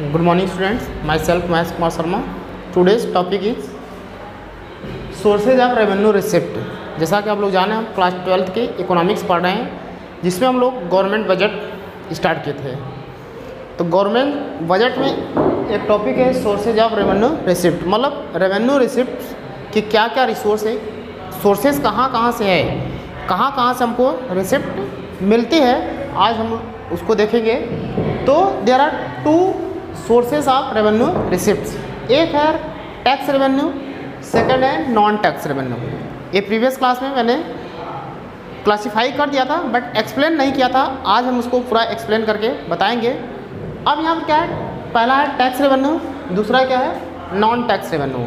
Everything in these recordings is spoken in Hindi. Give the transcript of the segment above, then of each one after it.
Good morning students, myself Mahesh Kumar Sharma. Today's topic is sources of revenue receipt. जैसा कि आप लोग जाने हम क्लास 12th के इकोनॉमिक्स पढ़ रहे हैं, जिसमें हम लोग गवर्नमेंट बजट स्टार्ट किए थे। तो गवर्नमेंट बजट में एक टॉपिक है सोर्सेज ऑफ रेवेन्यू रिसिप्ट, मतलब रेवेन्यू रिसिप्ट के क्या क्या रिसोर्स है, सोर्सेज कहाँ कहाँ से है, कहाँ कहाँ से हमको रिसिप्ट मिलती है, आज हम उसको देखेंगे। तो there are two sources of revenue receipts, एक है टैक्स रेवेन्यू, सेकंड है नॉन टैक्स रेवेन्यू। ये प्रीवियस क्लास में मैंने क्लासिफाई कर दिया था बट एक्सप्लेन नहीं किया था, आज हम उसको पूरा एक्सप्लेन करके बताएंगे। अब यहाँ पर क्या है, पहला है टैक्स रेवेन्यू, दूसरा क्या है नॉन टैक्स रेवेन्यू।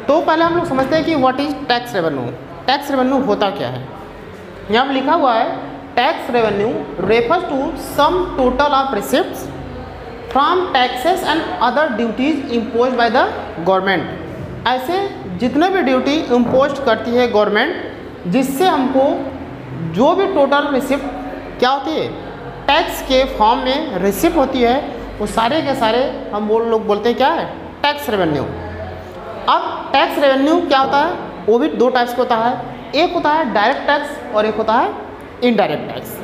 तो पहले हम लोग समझते हैं कि what is tax revenue. Tax revenue होता क्या है, यहाँ पर लिखा हुआ है tax revenue refers to sum total of receipts from taxes and other duties impose by the government. ऐसे जितने भी ड्यूटी इम्पोज करती है गवर्नमेंट, जिससे हमको जो भी टोटल रिसिप्ट क्या होती है टैक्स के फॉर्म में रिसिप्ट होती है, वो सारे के सारे हम लोग बोलते हैं क्या है टैक्स रेवेन्यू। अब टैक्स रेवेन्यू क्या होता है, वो भी दो टाइप्स का होता है, एक होता है डायरेक्ट टैक्स और एक होता है इनडायरेक्ट टैक्स।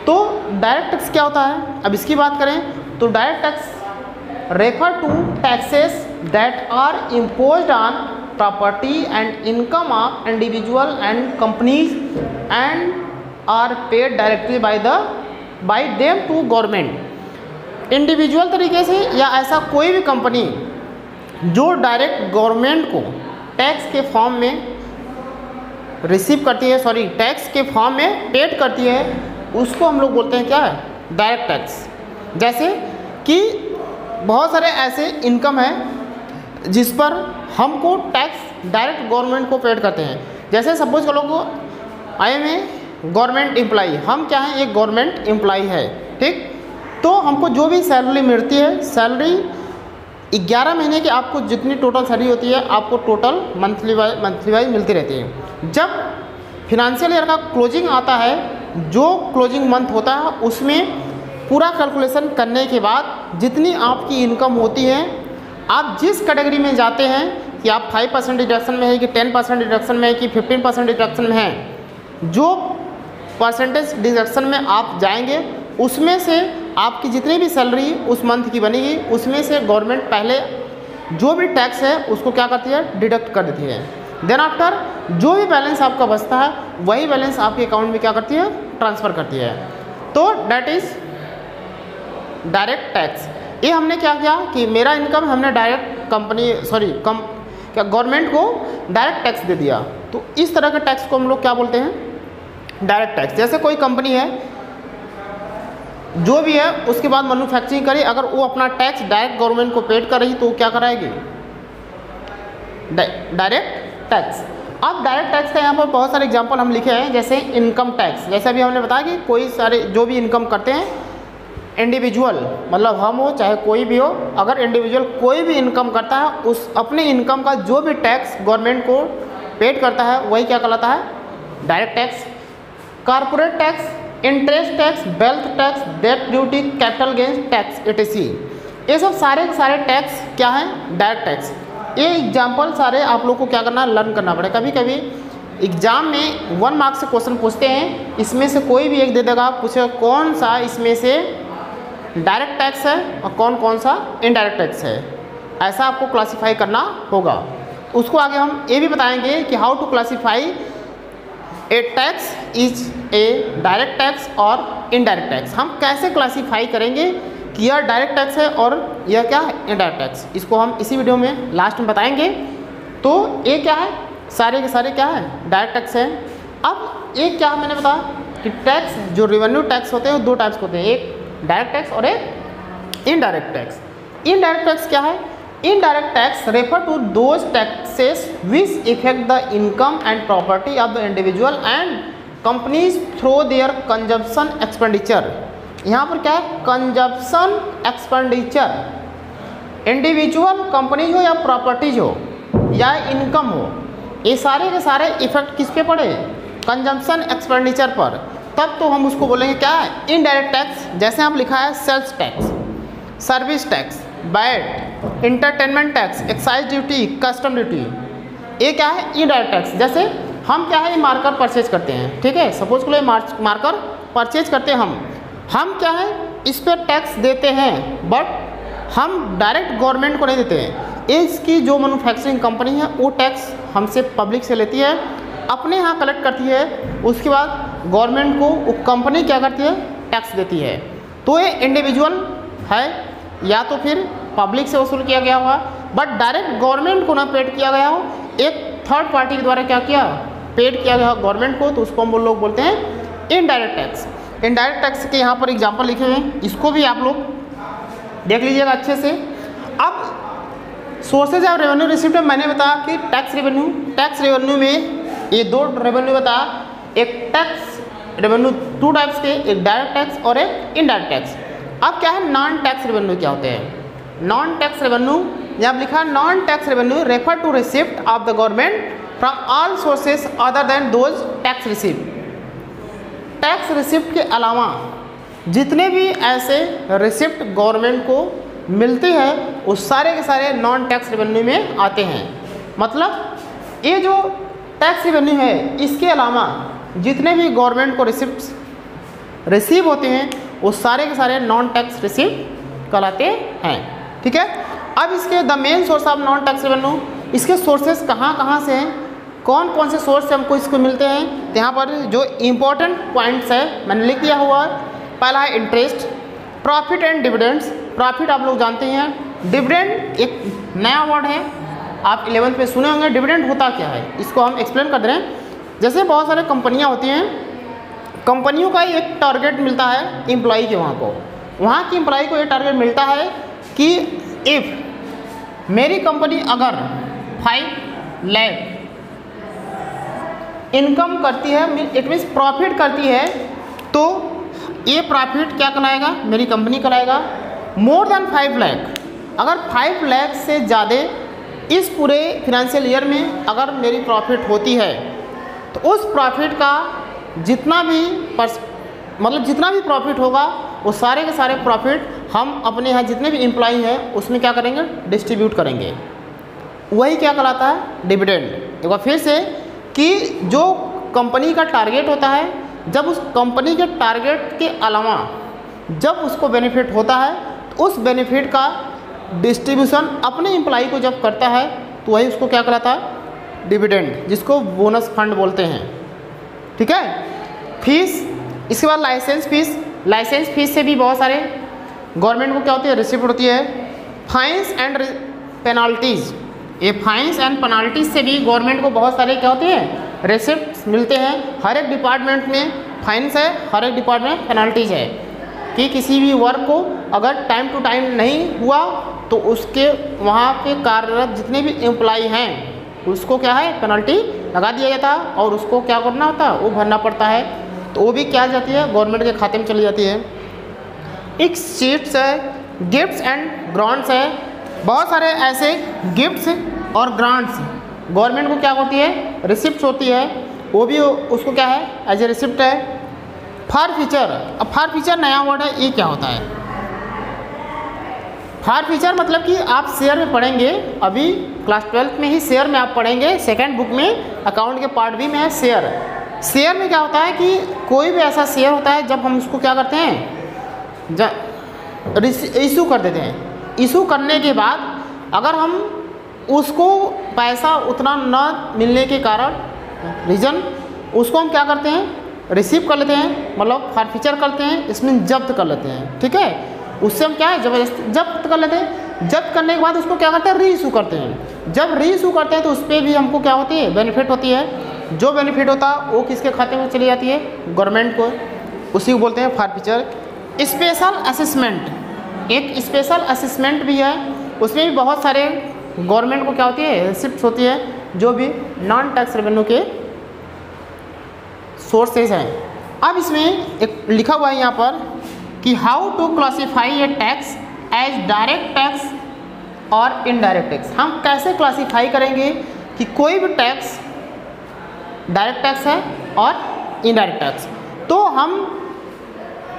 तो डायरेक्ट टैक्स क्या होता है, अब इसकी बात करें तो direct tax refer to taxes that are imposed on property and income of individual and companies and are paid directly by them to government. Individual तरीके से या ऐसा कोई भी कंपनी जो डायरेक्ट गवर्नमेंट को टैक्स के फॉर्म में रिसीव करती है, सॉरी टैक्स के फॉर्म में पेड करती है, उसको हम लोग बोलते हैं क्या है डायरेक्ट टैक्स। जैसे कि बहुत सारे ऐसे इनकम है जिस पर हमको टैक्स डायरेक्ट गवर्नमेंट को पेड करते हैं। जैसे सपोज करो को I am a government employee, हम क्या हैं एक गवर्नमेंट एम्प्लॉई है, ठीक। तो हमको जो भी सैलरी मिलती है, सैलरी 11 महीने की आपको जितनी टोटल सैलरी होती है आपको टोटल मंथली वाइज मिलती रहती है। जब फिनंशियल ईयर का क्लोजिंग आता है, जो क्लोजिंग मंथ होता है उसमें पूरा कैलकुलेशन करने के बाद जितनी आपकी इनकम होती है, आप जिस कैटेगरी में जाते हैं कि आप 5% डिडक्शन में है कि 10% डिडक्शन में है कि 15% डिडक्शन में है, जो परसेंटेज डिडक्शन में आप जाएंगे उसमें से आपकी जितनी भी सैलरी उस मंथ की बनेगी, उसमें से गवर्नमेंट पहले जो भी टैक्स है उसको क्या करती है डिडक्ट कर देती है। देन आफ्टर जो भी बैलेंस आपका बचता है वही बैलेंस आपके अकाउंट में क्या करती है ट्रांसफ़र करती है। तो डैट इज़ डायरेक्ट टैक्स। ये हमने क्या किया कि मेरा इनकम हमने डायरेक्ट क्या गवर्नमेंट को डायरेक्ट टैक्स दे दिया, तो इस तरह के टैक्स को हम लोग क्या बोलते हैं डायरेक्ट टैक्स। जैसे कोई कंपनी है जो भी है उसके बाद मैन्युफैक्चरिंग करी, अगर वो अपना टैक्स डायरेक्ट गवर्नमेंट को पेड कर रही तो क्या कराएगी डायरेक्ट टैक्स। अब डायरेक्ट टैक्स का यहाँ पर बहुत सारे एग्जांपल हम लिखे हैं, जैसे इनकम टैक्स। जैसे अभी हमने बताया कि कोई सारे जो भी इनकम करते हैं इंडिविजुअल, मतलब हम हो चाहे कोई भी हो, अगर इंडिविजुअल कोई भी इनकम करता है उस अपने इनकम का जो भी टैक्स गवर्नमेंट को पेड करता है वही क्या कहलाता है direct tax. Corporate tax, interest tax, wealth tax, death duty, capital gains tax etc, ये सब सारे टैक्स क्या हैं डायरेक्ट टैक्स। ये एग्जाम्पल सारे आप लोग को क्या करना लर्न करना पड़ेगा। कभी कभी एग्जाम में 1 मार्क्स से क्वेश्चन पूछते हैं, इसमें से कोई भी एक दे देगा, पूछे कौन सा इसमें से डायरेक्ट टैक्स है और कौन कौन सा इनडायरेक्ट टैक्स है, ऐसा आपको क्लासीफाई करना होगा। उसको आगे हम ये भी बताएंगे कि how to classify a tax is a direct tax और इनडायरेक्ट टैक्स। हम कैसे क्लासीफाई करेंगे कि यह डायरेक्ट टैक्स है और यह क्या है इनडायरेक्ट टैक्स, इसको हम इसी वीडियो में लास्ट में बताएंगे। तो ये क्या है, सारे के सारे क्या है डायरेक्ट टैक्स है। अब एक क्या मैंने बताया कि टैक्स जो रेवेन्यू टैक्स होते हैं वो दो टाइप्स के होते हैं, एक डायरेक्ट टैक्स और एक इनडायरेक्ट टैक्स। इनडायरेक्ट टैक्स क्या है, indirect tax refer to those taxes which affect the income and property of the individual and companies through their consumption expenditure. यहाँ पर क्या है कंजप्शन एक्सपेंडिचर, इंडिविजुअल कंपनीज हो या प्रॉपर्टीज हो या इनकम हो, ये सारे के सारे इफेक्ट किस पे पड़े कंजप्शन एक्सपेंडिचर पर, तब तो हम उसको बोलेंगे क्या है इनडायरेक्ट टैक्स। जैसे आप लिखा है sales tax, service tax, VAT, entertainment tax, excise duty, custom duty. ये क्या है? Indirect tax. जैसे हम क्या है, ये मार्कर परचेज करते हैं, ठीक है, सपोज को मार्कर परचेज करते हैं हम क्या है, इस पर टैक्स देते हैं, बट हम डायरेक्ट गवर्नमेंट को नहीं देते हैं। इसकी जो मैन्युफैक्चरिंग कंपनी है वो टैक्स हमसे पब्लिक से लेती है, अपने यहाँ कलेक्ट करती है, उसके बाद गवर्नमेंट को वो कंपनी क्या करती है, टैक्स देती है। तो ये इंडिविजुअल है या तो फिर पब्लिक से वसूल किया गया हुआ, बट डायरेक्ट गवर्नमेंट को ना पेड किया गया हो, एक थर्ड पार्टी के द्वारा क्या किया, पेड किया गया गवर्नमेंट को, तो उसको हम लोग बोलते हैं इनडायरेक्ट टैक्स। इनडायरेक्ट टैक्स के यहाँ पर एग्जांपल लिखे हुए हैं, इसको भी आप लोग देख लीजिएगा अच्छे से। अब सोर्सेज ऑफ रेवेन्यू रिसिप्ट में मैंने बताया कि टैक्स रेवेन्यू में ये दो रेवेन्यू बताया, एक टैक्स रेवेन्यू टू टाइप्स के, एक डायरेक्ट टैक्स और एक इनडायरेक्ट टैक्स। अब क्या है, नॉन टैक्स रेवेन्यू क्या होते हैं? नॉन टैक्स रेवेन्यू यहाँ लिखा, non tax revenue refer to receipt of the government from all sources other than those tax receipt. Tax receipt के अलावा जितने भी ऐसे रिसिप्ट गवर्नमेंट को मिलते हैं वो सारे के सारे नॉन टैक्स रेवेन्यू में आते हैं। मतलब ये जो टैक्स रेवेन्यू है, इसके अलावा जितने भी गवर्नमेंट को रिसिप्ट रिसीव होते हैं वो सारे के सारे नॉन टैक्स रिसिप्ट कहलाते हैं, ठीक है। अब इसके the main source of non tax revenue, इसके सोर्सेस कहाँ से हैं, कौन कौन से सोर्स से हमको इसको मिलते हैं, तो यहाँ पर जो इम्पोर्टेंट पॉइंट्स है मैंने लिख दिया हुआ है। पहला है interest, profit and dividends. Profit आप लोग जानते हैं, डिविडेंड एक नया वर्ड है, आप 11th में सुने होंगे। डिविडेंड होता क्या है, इसको हम एक्सप्लेन कर दे रहे हैं। जैसे बहुत सारे कंपनियाँ होती हैं, कंपनियों का एक टारगेट मिलता है एम्प्लॉई के, वहाँ की एम्प्लॉई को ये टारगेट मिलता है कि इफ़ मेरी कंपनी अगर 5 लाख इनकम करती है, इट मीन्स प्रॉफिट करती है, तो ये प्रॉफिट क्या कहलाएगा, मेरी कंपनी कहलाएगा। मोर देन 5 लाख, अगर 5 लाख से ज़्यादा इस पूरे फिनेंशियल ईयर में अगर मेरी प्रॉफिट होती है, तो उस प्रॉफिट का जितना भी प्रॉफिट होगा वो सारे के सारे प्रॉफिट हम अपने यहाँ जितने भी एम्प्लॉई हैं उसमें क्या करेंगे, डिस्ट्रीब्यूट करेंगे। वही क्या कहलाता है, डिविडेंड। एक बार फिर से कि जो कंपनी का टारगेट होता है, जब उस कंपनी के टारगेट के अलावा जब उसको बेनिफिट होता है, तो उस बेनिफिट का डिस्ट्रीब्यूशन अपने एम्प्लॉई को जब करता है तो वही उसको क्या कहलाता है, डिविडेंड, जिसको बोनस फंड बोलते हैं, ठीक है। फीस, इसके बाद लाइसेंस फीस। लाइसेंस फीस से भी बहुत सारे गवर्नमेंट को क्या होती है, रिसिप्ट होती है। फाइन्स एंड पेनाल्टीज़, ये फाइन्स एंड पेनाल्टीज से भी गवर्नमेंट को बहुत सारे क्या होते हैं, रिसिप्ट मिलते हैं। हर एक डिपार्टमेंट में फाइन्स है, हर एक डिपार्टमेंट में पेनाल्टीज है कि किसी भी वर्क को अगर टाइम टू टाइम नहीं हुआ तो उसके वहाँ पे कार्यरत जितने भी एम्प्लॉई हैं उसको क्या है, पेनल्टी लगा दिया जाता है और उसको क्या करना होता है, वो भरना पड़ता है। तो वो भी क्या जाती है, गवर्नमेंट के खाते में चली जाती है। एक सीट्स है, गिफ्ट्स एंड ग्रांट्स है। बहुत सारे ऐसे गिफ्ट्स और ग्रांट्स गवर्नमेंट को क्या होती है, रिसिप्ट होती है, वो भी उसको क्या है, एज ए रिसिप्ट है। फार फीचर, अब फार फीचर नया वर्ड है, ये क्या होता है? फार फीचर मतलब कि आप शेयर में पढ़ेंगे, अभी क्लास 12th में ही शेयर में आप पढ़ेंगे, सेकेंड बुक में अकाउंट के पार्ट बी में है शेयर। शेयर में क्या होता है कि कोई भी ऐसा शेयर होता है जब हम उसको क्या करते हैं, इशू कर देते हैं। इशू करने के बाद अगर हम उसको पैसा उतना न मिलने के कारण रीज़न उसको हम क्या करते हैं, रिसीव कर लेते हैं, मतलब फॉरफीचर करते हैं, इसमें जब्त कर लेते हैं, ठीक है। उससे हम क्या है, जबरदस्ती जब्त कर लेते हैं। जब्त करने के बाद उसको क्या करते हैं, री इशू करते हैं। जब री इशू करते हैं तो उस पर भी हमको क्या होती है, बेनिफिट होती है। जो बेनिफिट होता है वो किसके खाते में चली जाती है, गवर्नमेंट को, उसी को बोलते हैं फॉरफीचर। स्पेशल असेसमेंट, एक स्पेशल असेसमेंट भी है, उसमें भी बहुत सारे गवर्नमेंट को क्या होती है, रिसिप्ट होती है, जो भी नॉन टैक्स रेवेन्यू के सोर्सेज हैं। अब इसमें एक लिखा हुआ है यहाँ पर कि how to classify a tax as direct tax और इनडायरेक्ट टैक्स। हम कैसे क्लासीफाई करेंगे कि कोई भी टैक्स डायरेक्ट टैक्स है और इनडायरेक्ट टैक्स। तो हम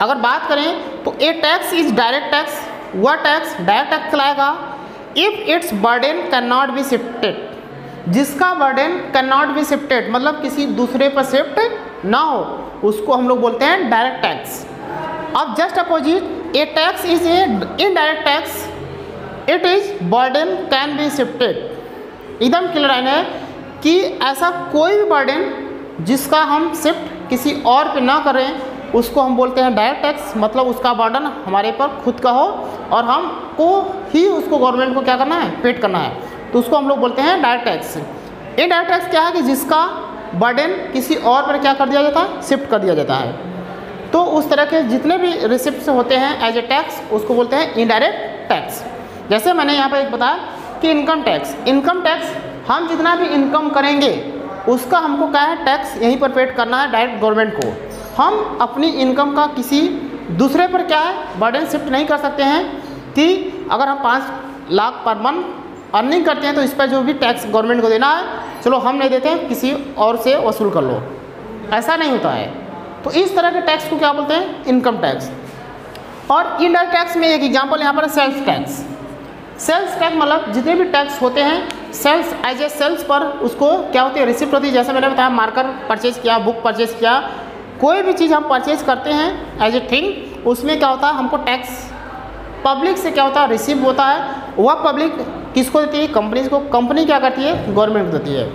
अगर बात करें तो a tax is direct tax वह टैक्स डायरेक्ट टैक्स कहलाएगा if it's burden can not be shifted, जिसका burden can not be shifted मतलब किसी दूसरे पर शिफ्ट ना हो, उसको हम लोग बोलते हैं डायरेक्ट टैक्स। अब just opposite A tax is A indirect tax, it is burden can be shifted. एकदम क्लियर लाइन है कि ऐसा कोई भी बर्डन जिसका हम शिफ्ट किसी और पे ना करें उसको हम बोलते हैं डायरेक्ट टैक्स, मतलब उसका बर्डन हमारे पर खुद का हो और हमको ही उसको गवर्नमेंट को क्या करना है, पेड करना है, तो उसको हम लोग बोलते हैं डायरेक्ट टैक्स। इनडायरेक्ट टैक्स क्या है कि जिसका बर्डन किसी और पर क्या कर दिया जाता है, शिफ्ट कर दिया जाता है। तो उस तरह के जितने भी रिसिप्ट्स होते हैं एज ए टैक्स उसको बोलते हैं इनडायरेक्ट टैक्स। जैसे मैंने यहाँ पर एक बताया कि इनकम टैक्स, इनकम टैक्स हम जितना भी इनकम करेंगे उसका हमको क्या है, टैक्स यहीं पर पेड करना है डायरेक्ट गवर्नमेंट को। हम अपनी इनकम का किसी दूसरे पर क्या है, बर्डन शिफ्ट नहीं कर सकते हैं कि अगर हम 5 लाख पर मंथ अर्निंग करते हैं तो इस पर जो भी टैक्स गवर्नमेंट को देना है चलो हम नहीं देते हैं, किसी और से वसूल कर लो, ऐसा नहीं होता है। तो इस तरह के टैक्स को क्या बोलते हैं, इनकम टैक्स। और इनडायरेक्ट टैक्स में एक एग्जाम्पल यहाँ पर सेल्स टैक्स। सेल्स टैक्स मतलब जितने भी टैक्स होते हैं सेल्स एज ए सेल्स पर उसको क्या होती है, रिसिप्ट होती है। जैसे मैंने बताया मार्कर परचेज किया, बुक परचेज किया, कोई भी चीज़ हम परचेज करते हैं एज ए थिंग, उसमें क्या होता है हमको टैक्स पब्लिक से क्या होता है, रिसीव होता है। वह पब्लिक किसको देती है, कंपनीज को। कंपनी क्या करती है, गवर्नमेंट को देती है।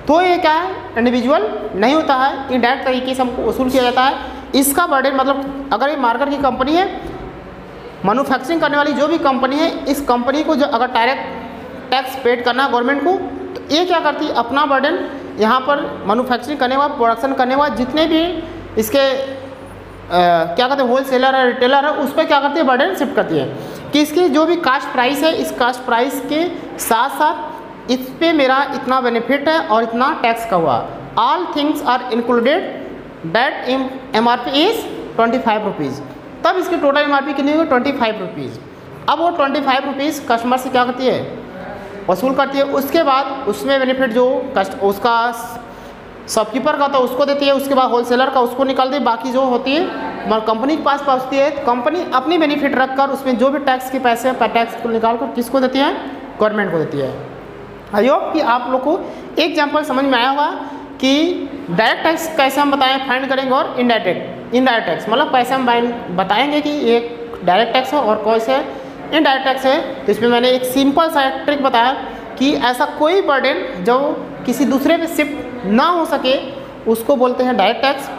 तो ये क्या है, इंडिविजुअल नहीं होता है, इनडायरेक्ट तरीके से हमको वसूल किया जाता है। इसका बर्डन मतलब अगर ये मार्कर की कंपनी है, मैन्युफैक्चरिंग करने वाली जो भी कंपनी है, इस कंपनी को जो अगर डायरेक्ट टैक्स पेड करना है गवर्नमेंट को, तो ये क्या करती है अपना बर्डन यहाँ पर मैन्युफैक्चरिंग करने वाला, प्रोडक्शन करने वाला जितने भी इसके क्या कहते हैं होल सेलर है, रिटेलर है, उस पर क्या करती है, बर्डन शिफ्ट करती है कि इसकी जो भी कास्ट प्राइस है, इस कास्ट प्राइस के साथ साथ इस पे मेरा इतना बेनिफिट है और इतना टैक्स का हुआ। All things are included that MRP is 25 rupees. तब इसकी टोटल MRP कितनी होगी, 25 रुपीज़। अब वो 25 रुपीज़ कस्टमर से क्या करती है, वसूल करती है। उसके बाद उसमें बेनिफिट जो उसका शॉपकीपर का तो उसको देती है, उसके बाद होलसेलर का उसको निकालती है, बाकी जो होती है कंपनी के पास पहुँचती है। कंपनी अपनी बेनिफिट रखकर उसमें जो भी टैक्स के पैसे हैं टैक्स को निकाल कर किसको देती है, गवर्नमेंट को देती है। आई होप कि आप लोग को एग्जाम्पल समझ में आया होगा कि डायरेक्ट टैक्स कैसे हम बताएं, फाइंड करेंगे, और इनडायरेक्ट टैक्स मतलब कैसे हम बताएंगे कि ये डायरेक्ट टैक्स है और कौन से इनडायरेक्ट टैक्स है। तो इसमें मैंने एक सिंपल सा ट्रिक बताया कि ऐसा कोई बर्डन जो किसी दूसरे पे शिफ्ट ना हो सके उसको बोलते हैं डायरेक्ट टैक्स।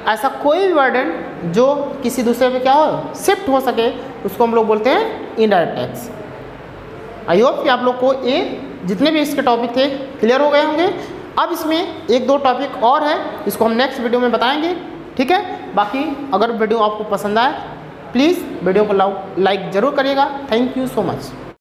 ऐसा कोई भी बर्डन जो किसी दूसरे पे क्या हो, शिफ्ट हो सके, उसको हम लोग बोलते हैं इनडायरेक्ट टैक्स। आई होप कि आप लोग को ये जितने भी इसके टॉपिक थे क्लियर हो गए होंगे। अब इसमें 1-2 टॉपिक और है, इसको हम नेक्स्ट वीडियो में बताएंगे, ठीक है। बाकी अगर वीडियो आपको पसंद आए प्लीज़ वीडियो को लाइक ज़रूर करिएगा। Thank you so much.